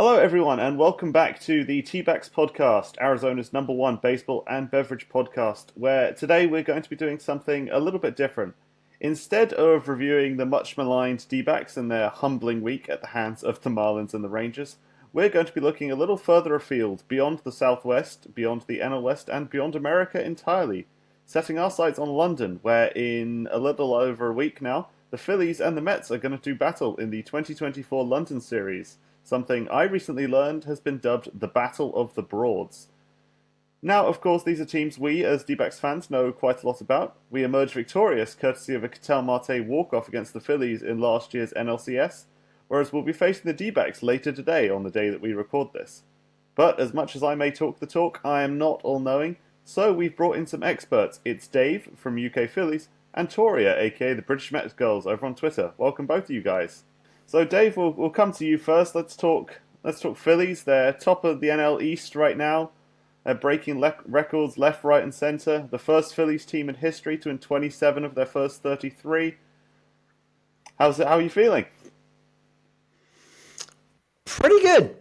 Hello, everyone, and welcome back to the T-Backs podcast, Arizona's #1 baseball and beverage podcast, where today we're going to be doing something a little bit different. Instead of reviewing the much maligned D-backs and their humbling week at the hands of the Marlins and the Rangers, we're going to be looking a little further afield, beyond the Southwest, beyond the NL West, and beyond America entirely, setting our sights on London, where in a little over a week now, the Phillies and the Mets are going to do battle in the 2024 London Series. Something I recently learned has been dubbed the Battle of the Broads. Now, of course, these are teams we, as D-backs fans, know quite a lot about. We emerged victorious courtesy of a Ketel Marte walk-off against the Phillies in last year's NLCS, whereas we'll be facing the D-backs later today on the day that we record this. But as much as I may talk the talk, I am not all-knowing, so we've brought in some experts. It's Dave from UK Phillies and Toria, aka the British Mets Girls, over on Twitter. Welcome both of you guys. So Dave, we'll come to you first. Let's talk Phillies. They're top of the NL East right now. They're breaking records left, right, and center. The first Phillies team in history to win 27 of their first 33. How are you feeling? Pretty good.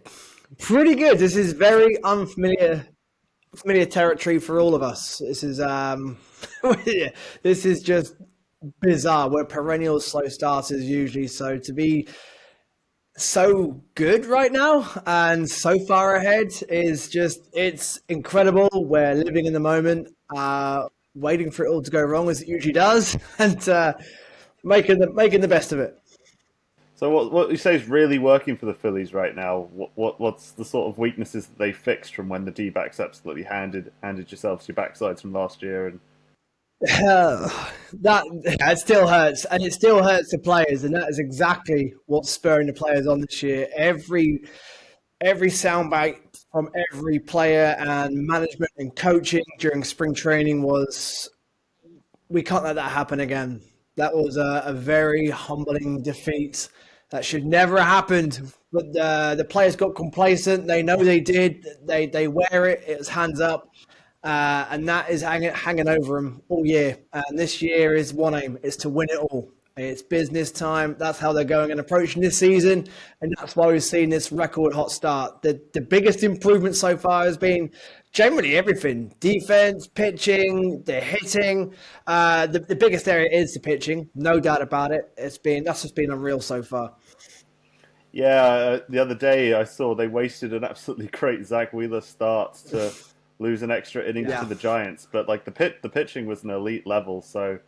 Pretty good. This is very unfamiliar territory for all of us. This is this is just bizarre. We're perennial slow starters usually, so to be so good right now and so far ahead is it's incredible. We're living in the moment, waiting for it all to go wrong as it usually does, and making the best of it. So what you say is really working for the Phillies right now? What's the sort of weaknesses that they fixed from when the D-backs absolutely handed yourselves your backsides from last year? And that it still hurts, and it still hurts the players, and that is exactly what's spurring the players on this year. Every soundbite from every player and management and coaching during spring training was, "We can't let that happen again." That was a very humbling defeat. That should never have happened. But the players got complacent. They know they did. They wear it. It was hands up. And that is hanging over them all year. And this year is one aim, is to win it all. It's business time. That's how they're going and approaching this season. And that's why we've seen this record hot start. The biggest improvement so far has been generally everything. Defense, pitching, the hitting. The biggest area is the pitching. No doubt about it. That's just been unreal so far. yeah, the other day I saw they wasted an absolutely great Zach Wheeler start to lose an extra inning to the Giants, but like the pitching was an elite level. So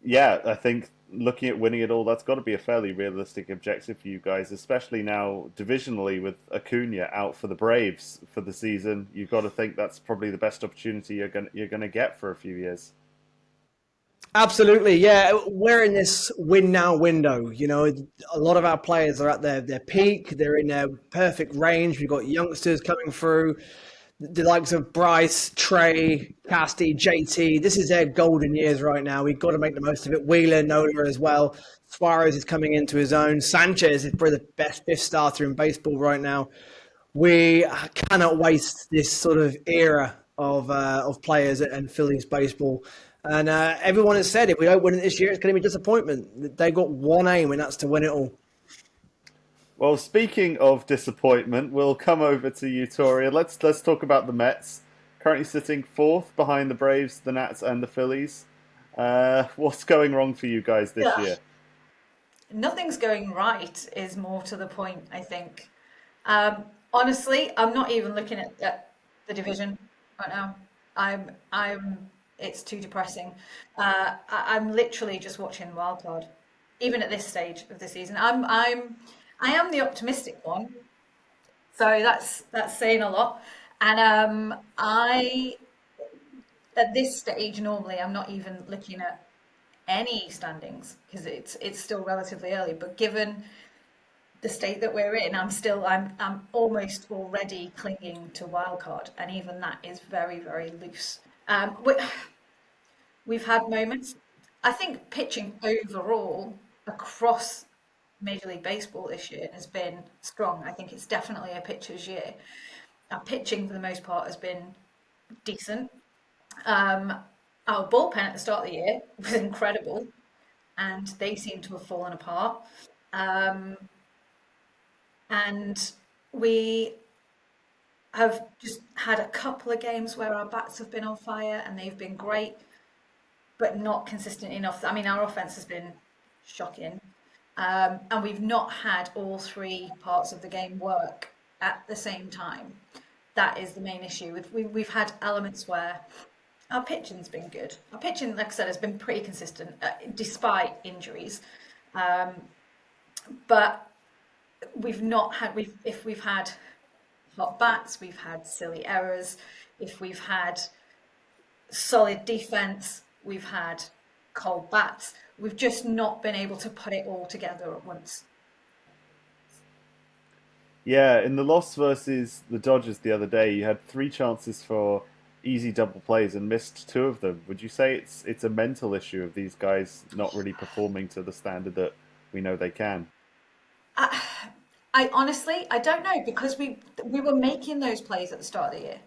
yeah, I think looking at winning it all, that's got to be a fairly realistic objective for you guys, especially now divisionally with Acuna out for the Braves for the season. You've got to think that's probably the best opportunity you're gonna get for a few years. Absolutely, yeah. We're in this win now window. You know, a lot of our players are at their peak. They're in their perfect range. We've got youngsters coming through, the likes of Bryce, Trey, Casty, JT. This is their golden years right now. We've got to make the most of it. Wheeler, Nola as well. Suarez is coming into his own. Sanchez is probably the best fifth starter in baseball right now. We cannot waste this sort of era of players and Phillies baseball. And everyone has said if we don't win it this year, it's going to be disappointment. They've got one aim, and that's to win it all. Well, speaking of disappointment, we'll come over to you, Toria. Let's talk about the Mets. Currently sitting fourth behind the Braves, the Nats, and the Phillies. What's going wrong for you guys this year? Nothing's going right is more to the point, I think. Honestly, I'm not even looking at the division right now. It's too depressing. I'm literally just watching the wild card, even at this stage of the season. I am the optimistic one, so that's saying a lot. And at this stage normally I'm not even looking at any standings because it's still relatively early. But given the state that we're in, I'm almost already clinging to wildcard, and even that is very, very loose. We've had moments. I think pitching overall across Major League Baseball this year has been strong. I think it's definitely a pitcher's year. Our pitching, for the most part, has been decent. Our bullpen at the start of the year was incredible, and they seem to have fallen apart. And we have just had a couple of games where our bats have been on fire and they've been great, but not consistent enough. I mean, our offense has been shocking. And we've not had all three parts of the game work at the same time. That is the main issue. We've had elements where our pitching's been good. Our pitching, like I said, has been pretty consistent despite injuries. But we've not had, if we've had hot bats, we've had silly errors. If we've had solid defense, we've had cold bats. We've just not been able to put it all together at once. Yeah, in the loss versus the Dodgers the other day, you had three chances for easy double plays and missed two of them. Would you say it's a mental issue of these guys not really performing to the standard that we know they can? I, I honestly, I don't know because we were making those plays at the start of the year.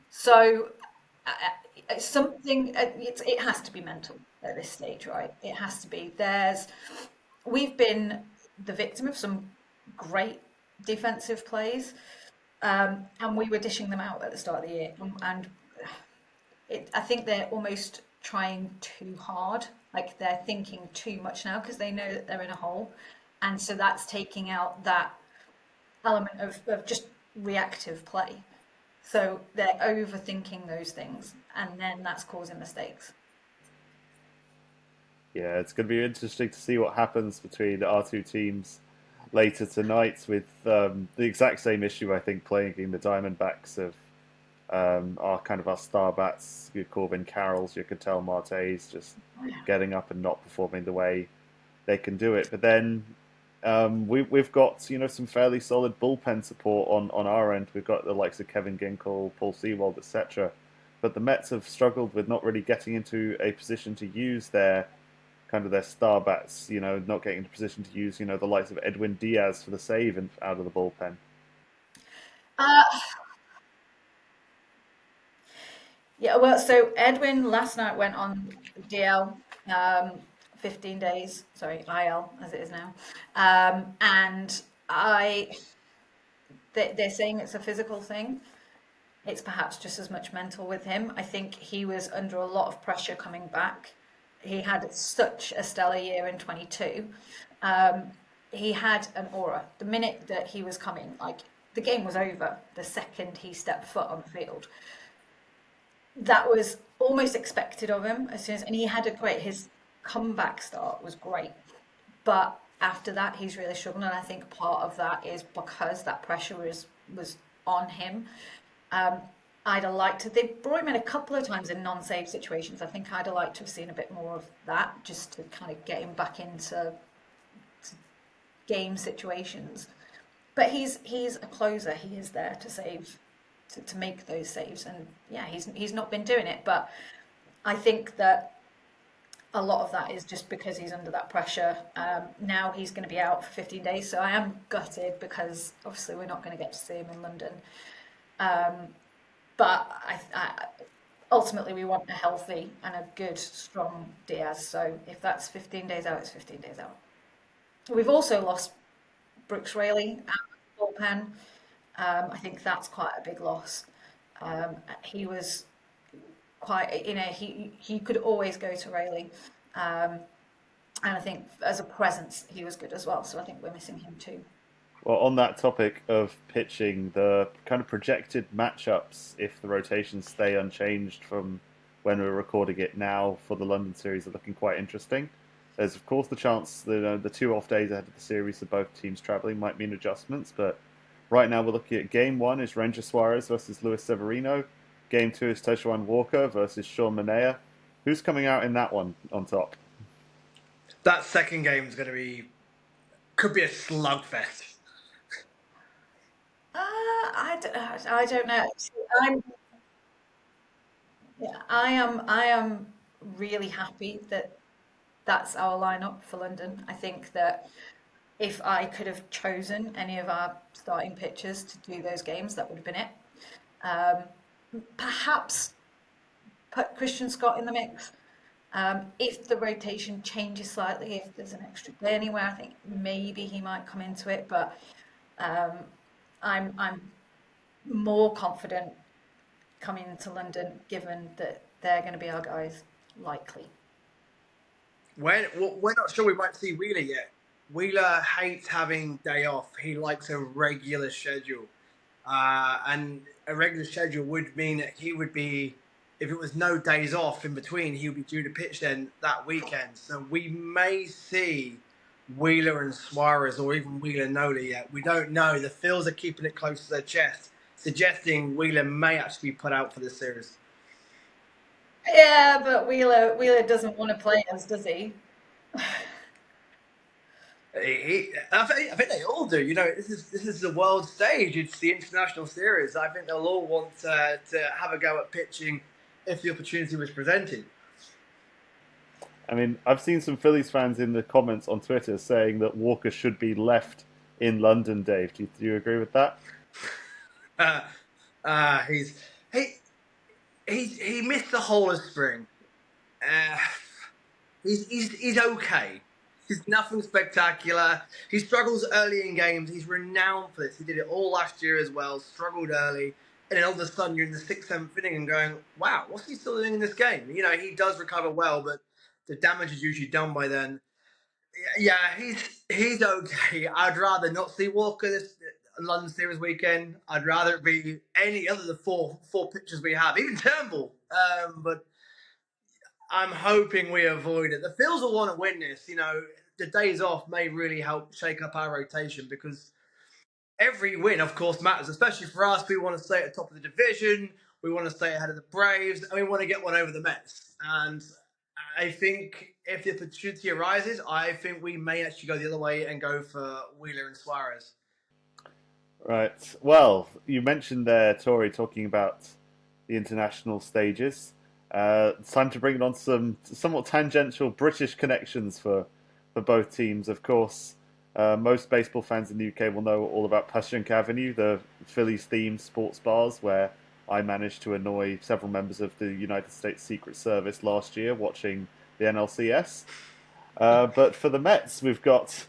So it's something. It has to be mental at this stage, right? It has to be. We've been the victim of some great defensive plays, and we were dishing them out at the start of the year, and I think they're almost trying too hard. Like they're thinking too much now because they know that they're in a hole, and so that's taking out that element of just reactive play. So they're overthinking those things, and then that's causing mistakes. Yeah, it's going to be interesting to see what happens between our two teams later tonight with the exact same issue, I think, playing the Diamondbacks of our star bats, your Corbin Carrolls, your Ketel Martes, just getting up and not performing the way they can do it. But then we've got some fairly solid bullpen support on our end. We've got the likes of Kevin Ginkel, Paul Sewald, etc. But the Mets have struggled with not really getting into a position to use their star bats. Not getting into position to use the likes of Edwin Diaz for the save and out of the bullpen. Uh, yeah, well, so Edwin last night went on DL, 15 days, sorry, IL as it is now. And they're saying it's a physical thing. It's perhaps just as much mental with him. I think he was under a lot of pressure coming back. He had such a stellar year in 22. Um, he had an aura. The minute that he was coming, like the game was over the second he stepped foot on the field. That was almost expected of him as soon as, and he had his comeback start was great. But after that, he's really struggled, and I think part of that is because that pressure was on him. Um, I'd have liked to. They brought him in a couple of times in non-save situations. I think I'd have liked to have seen a bit more of that, just to kind of get him back into game situations. But he's a closer. He is there to save, to make those saves, and yeah, he's not been doing it. But I think that a lot of that is just because he's under that pressure. Now he's going to be out for 15 days, so I am gutted because obviously we're not going to get to see him in London. But ultimately we want a healthy and a good, strong Diaz. So if that's 15 days out, it's 15 days out. We've also lost Brooks Raley out of the bullpen. I think that's quite a big loss. He was quite, he could always go to Rayleigh. And I think as a presence, he was good as well. So I think we're missing him too. Well, on that topic of pitching, the kind of projected matchups, if the rotations stay unchanged from when we're recording it now for the London series, are looking quite interesting. There's, of course, the chance that the 2 off days ahead of the series of both teams travelling might mean adjustments, but right now we're looking at Game 1 is Ranger Suarez versus Luis Severino. Game 2 is Taijuan Walker versus Sean Manaea. Who's coming out in that one on top? That second game is could be a slugfest. I don't know. I'm, yeah, I am really happy that that's our lineup for London. I think that if I could have chosen any of our starting pitchers to do those games, that would have been it. Perhaps put Christian Scott in the mix. If the rotation changes slightly, if there's an extra play anywhere, I think maybe he might come into it. But I'm more confident coming into London, given that they're going to be our guys, likely. We're not sure we might see Wheeler yet. Wheeler hates having day off. He likes a regular schedule. And a regular schedule would mean that he would be, if it was no days off in between, he would be due to pitch then that weekend. So we may see Wheeler and Suarez, or even Wheeler Nola yet. We don't know. The Phils are keeping it close to their chest, suggesting Wheeler may actually be put out for this series. Yeah, but Wheeler doesn't want to play us, does he? I think they all do. You know, this is the world stage. It's the international series. I think they'll all want to have a go at pitching if the opportunity was presented. I mean, I've seen some Phillies fans in the comments on Twitter saying that Walker should be left in London, Dave. Do you agree with that? He missed the whole of spring. He's okay. He's nothing spectacular. He struggles early in games. He's renowned for this. He did it all last year as well. Struggled early, and then all of a sudden you're in the 6th, 7th inning and going, "Wow, what's he still doing in this game?" You know, he does recover well, but the damage is usually done by then. Yeah, he's okay. I'd rather not see Walker this London Series weekend. I'd rather it be any other of the four pitchers we have, even Turnbull. But I'm hoping we avoid it. The Phils will want to win this. You know, the days off may really help shake up our rotation because every win, of course, matters, especially for us. We want to stay at the top of the division. We want to stay ahead of the Braves, and we want to get one over the Mets. And I think if the opportunity arises, I think we may actually go the other way and go for Wheeler and Suarez. Right. Well, you mentioned there, Tori, talking about the international stages. It's time to bring on some somewhat tangential British connections for both teams. Of course, most baseball fans in the UK will know all about Passyunk Avenue, the Phillies-themed sports bars where I managed to annoy several members of the United States Secret Service last year watching the NLCS. But for the Mets, we've got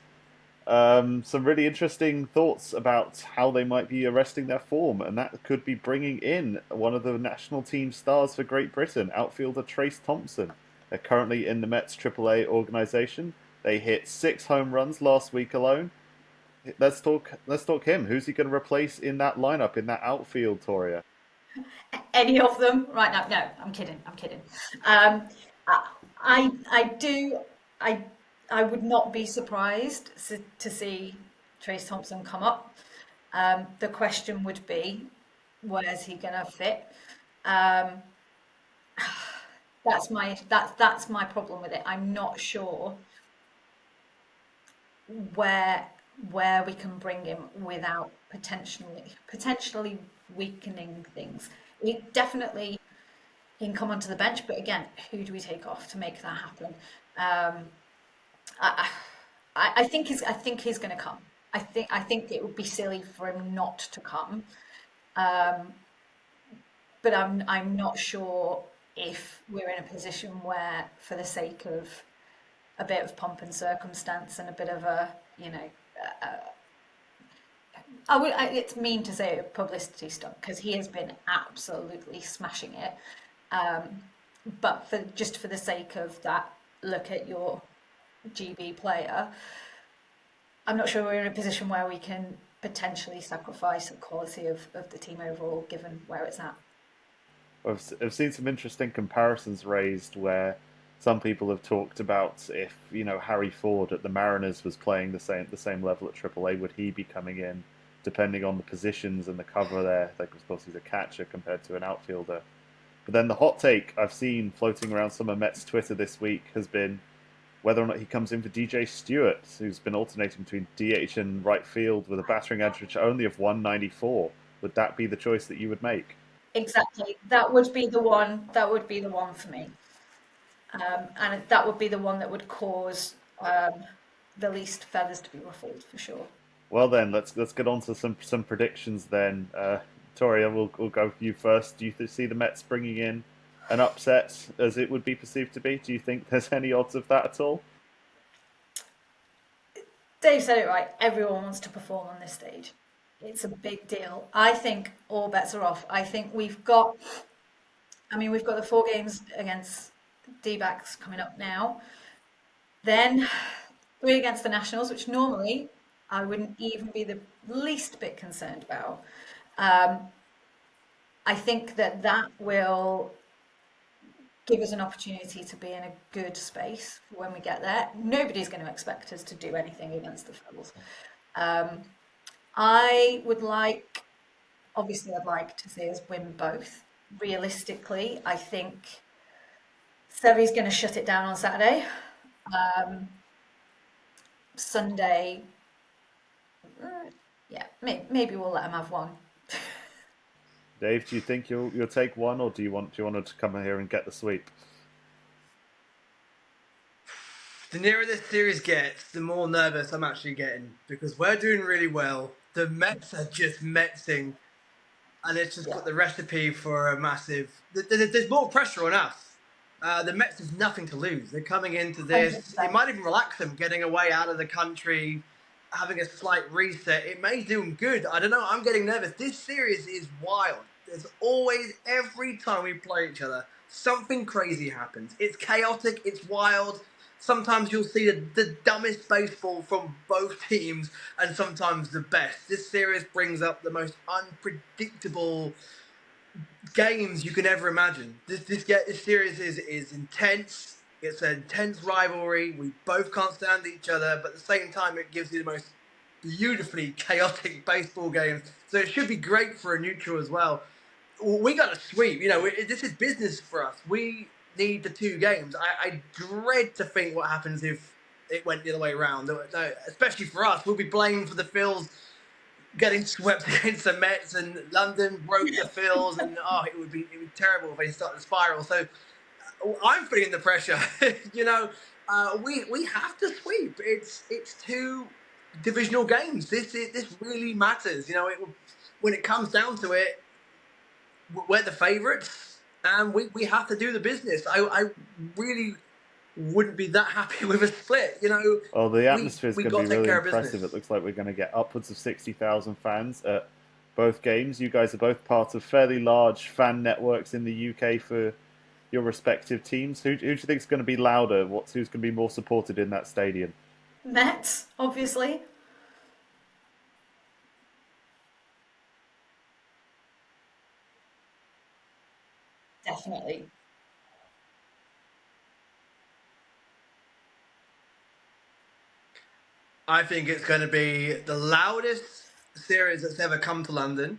some really interesting thoughts about how they might be arresting their form, and that could be bringing in one of the national team stars for Great Britain, outfielder Trace Thompson. They're currently in the Mets AAA organisation. They hit 6 home runs last week alone. Let's talk him. Who's he going to replace in that lineup, in that outfield, Toria? Any of them right now? No, I'm kidding. I would not be surprised to see Trace Thompson come up. The question would be, where's he going to fit? That's my problem with it. I'm not sure where we can bring him without potentially weakening things. He can come onto the bench, but again, who do we take off to make that happen? I think he's going to come. I think it would be silly for him not to come. But I'm not sure if we're in a position where, for the sake of a bit of pomp and circumstance and a bit of a, it's mean to say a publicity stunt because he has been absolutely smashing it. But for the sake of that, look at your GB player, I'm not sure we're in a position where we can potentially sacrifice the quality of the team overall, given where it's at. I've seen some interesting comparisons raised where some people have talked about if Harry Ford at the Mariners was playing the same level at AAA, would he be coming in? Depending on the positions and the cover there, like of course he's a catcher compared to an outfielder. But then the hot take I've seen floating around some of Mets Twitter this week has been whether or not he comes in for DJ Stewart, who's been alternating between DH and right field with a battering average only of 194. Would that be the choice that you would make? Exactly. That would be the one. That would be the one for me. And that would be the one that would cause the least feathers to be ruffled, for sure. Well then, let's get on to some predictions then. Toria, we'll go with you first. Do you see the Mets bringing in an upset as it would be perceived to be? Do you think there's any odds of that at all? Dave said it right. Everyone wants to perform on this stage. It's a big deal. I think all bets are off. I think we've got the 4 games against D-backs coming up now. Then 3 against the Nationals, which normally I wouldn't even be the least bit concerned about. I think that will give us an opportunity to be in a good space for when we get there. Nobody's going to expect us to do anything against the Phils. I'd like to see us win both. Realistically, I think Sevi's going to shut it down on Saturday. Sunday, maybe we'll let them have one. Dave, do you think you'll take one, or do you want to come here and get the sweep? The nearer this series gets, the more nervous I'm actually getting, because we're doing really well. The Mets are just Metsing, and it's just got the recipe for a massive... There's more pressure on us. The Mets have nothing to lose. They're coming into this. 100%. It might even relax them, getting away out of the country, having a slight reset. It may do them good. I don't know. I'm getting nervous. This series is wild. There's always, every time we play each other, something crazy happens. It's chaotic. It's wild. Sometimes you'll see the dumbest baseball from both teams, and sometimes the best. This series brings up the most unpredictable games you can ever imagine. This series is intense. It's an intense rivalry. We both can't stand each other, but at the same time, it gives you the most beautifully chaotic baseball games. So it should be great for a neutral as well. We got to sweep. This is business for us. We need the 2 games. I dread to think what happens if it went the other way around. No, especially for us, we'll be blamed for the Phils getting swept against the Mets, and London broke the Phils, and it would be terrible if they started to spiral. So I'm feeling the pressure. We have to sweep. It's 2 divisional games. This really matters. When it comes down to it, we're the favourites, and we have to do the business. I really wouldn't be that happy with a split. Well, the atmosphere is going to be really impressive. Business. It looks like we're going to get upwards of 60,000 fans at both games. You guys are both part of fairly large fan networks in the UK for your respective teams. Who do you think is going to be louder? Who's going to be more supported in that stadium? Mets, obviously. Definitely. I think it's going to be the loudest series that's ever come to London,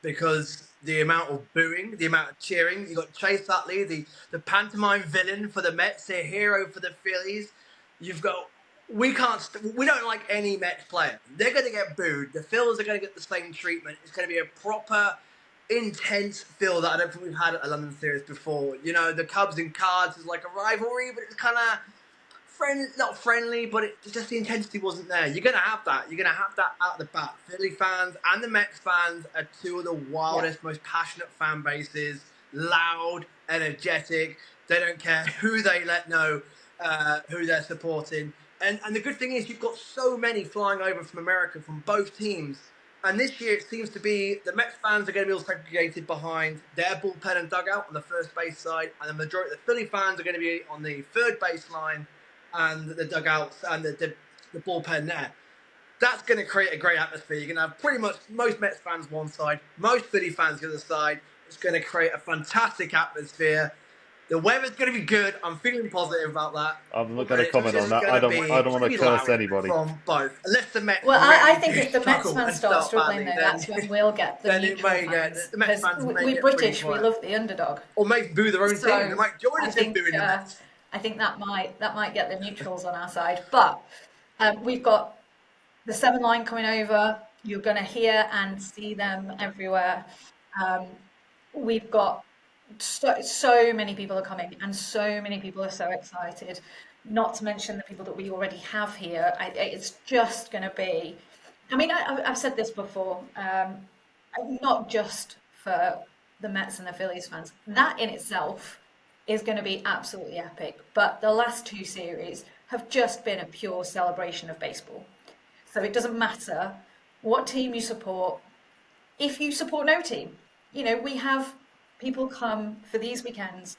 because the amount of booing, the amount of cheering. You got Chase Utley, the pantomime villain for the Mets, the hero for the Phillies. You've got we don't like any Mets player. They're going to get booed. The Phils are going to get the same treatment. It's going to be a proper, intense feel that I don't think we've had at a London Series before. The Cubs and Cards is like a rivalry, but it's kind of not friendly, but just the intensity wasn't there. You're going to have that. You're going to have that out the bat. Philly fans and the Mets fans are 2 of the wildest, most passionate fan bases. Loud, energetic. They don't care who they let know who they're supporting. And the good thing is you've got so many flying over from America from both teams. And this year it seems to be the Mets fans are going to be all segregated behind their bullpen and dugout on the first base side. And the majority of the Philly fans are going to be on the third base line and the dugouts and the bullpen there. That's going to create a great atmosphere. You're going to have pretty much most Mets fans one side, most Philly fans the other side. It's going to create a fantastic atmosphere. The weather's going to be good. I'm feeling positive about that. I'm not going to comment on that. I don't want to curse anybody. From both. Unless the Mets... Well, I think if the Mets fans start struggling, though, that's when we'll get the neutral fans. The Mets fans may we're get British, pretty we love the underdog. Or maybe boo their own team. They might join us in booing the Mets. I think that might get the neutrals on our side. But we've got the 7 line coming over. You're going to hear and see them everywhere. We've got so many people are coming, and so many people are so excited. Not to mention the people that we already have here. It's just going to be. I mean, I've said this before. Not just for the Mets and the Phillies fans. That in itself is going to be absolutely epic. But the last two series have just been a pure celebration of baseball. So it doesn't matter what team you support, if you support no team. You know, we have people come for these weekends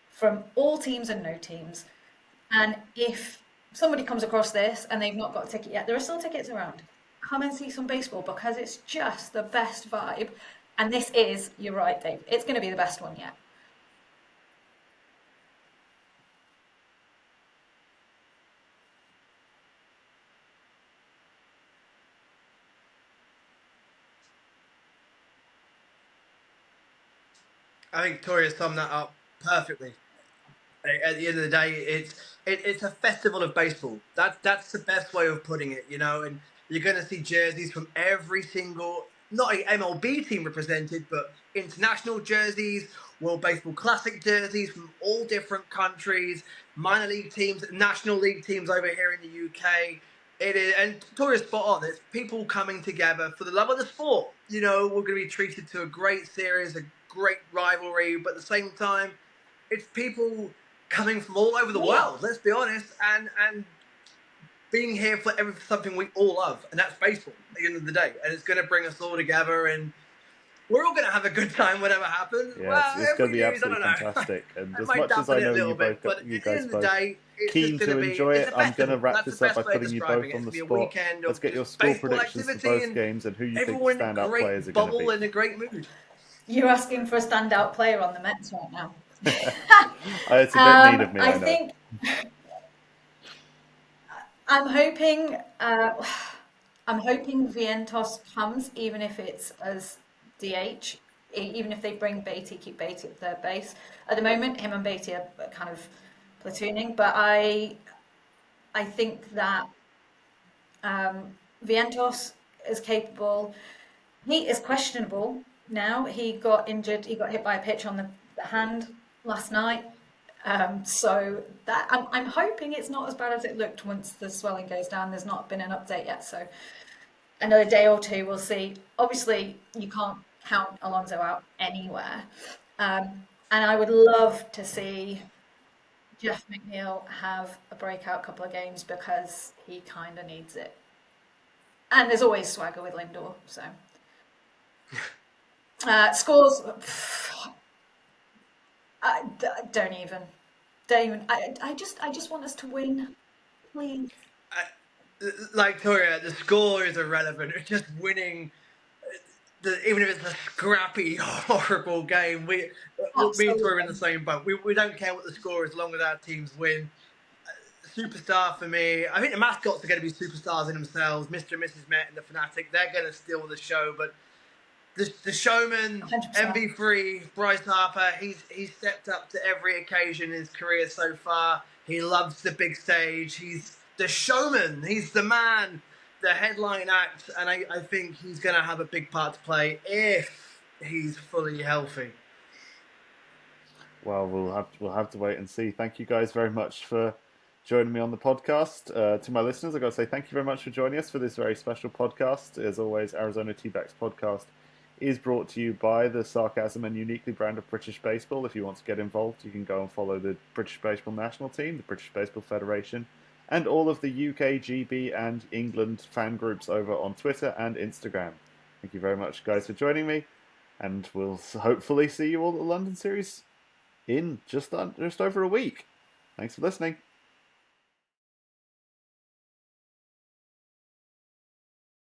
from all teams and no teams. And if somebody comes across this and they've not got a ticket yet, there are still tickets around. Come and see some baseball because it's just the best vibe. And this is, you're right, Dave, it's going to be the best one yet. I think Toria summed that up perfectly. At the end of the day, it's a festival of baseball. That's the best way of putting it, you know. And you're going to see jerseys from every single, not a MLB team represented, but international jerseys, World Baseball Classic jerseys from all different countries, minor league teams, national league teams over here in the UK. It is, and Toria's spot on. It's people coming together for the love of the sport. You know, we're going to be treated to a great series, a great rivalry, but at the same time, it's people coming from all over the world, let's be honest, and being here for something we all love, and that's baseball at the end of the day. And it's going to bring us all together, and we're all going to have a good time whatever happens. Yeah, well, it's going to be I absolutely don't know. fantastic. And I as might much as dampen I it a know little you bit, both, but you at the end guys of the both day, it's keen just going to be, enjoy it's it, a I'm going to festival. wrap That's this the up by best way of putting you both describing it. on It's the going to be a spot. weekend Let's of get your just score baseball predictions for activity both and games and who you think the everyone in standout great players are going to bubble be. and a great mood. You're asking for a standout player on the Mets right now. It's a bit mean of me, I know. think I'm hoping I'm hoping Vientos comes, even if it's as DH, even if they bring Beatty, keep Beatty at third base. At the moment, him and Beatty are kind of platooning, but I think that Vientos is capable. He is questionable now. He got injured. He got hit by a pitch on the hand last night. So that I'm hoping it's not as bad as it looked once the swelling goes down. There's not been an update yet, so another day or two we'll see. Obviously, you can't count Alonso out anywhere, and I would love to see Jeff McNeil have a breakout couple of games because he kind of needs it. And there's always swagger with Lindor, so. Scores. Don't even. I just want us to win, please. Like Toria, the score is irrelevant. It's just winning. Even if it's a scrappy, horrible game, me and Toria are in the same boat. We don't care what the score is, as long as our teams win. Superstar for me. I think the mascots are going to be superstars in themselves. Mr. and Mrs. Met and the Fanatic, they're going to steal the show. But the showman, 100%. MV3, Bryce Harper, he's stepped up to every occasion in his career so far. He loves the big stage. He's the showman. He's the man, the headline act. And I think he's going to have a big part to play if he's fully healthy. Well, we'll have to wait and see. Thank you guys very much for joining me on the podcast. To my listeners, I've got to say thank you very much for joining us for this very special podcast. As always, Arizona T-Backs podcast is brought to you by the Sarcasm and Uniquely brand of British Baseball. If you want to get involved, you can go and follow the British Baseball National Team, the British Baseball Federation, and all of the UK, GB, and England fan groups over on Twitter and Instagram. Thank you very much, guys, for joining me, and we'll hopefully see you all at the London Series in just over a week. Thanks for listening.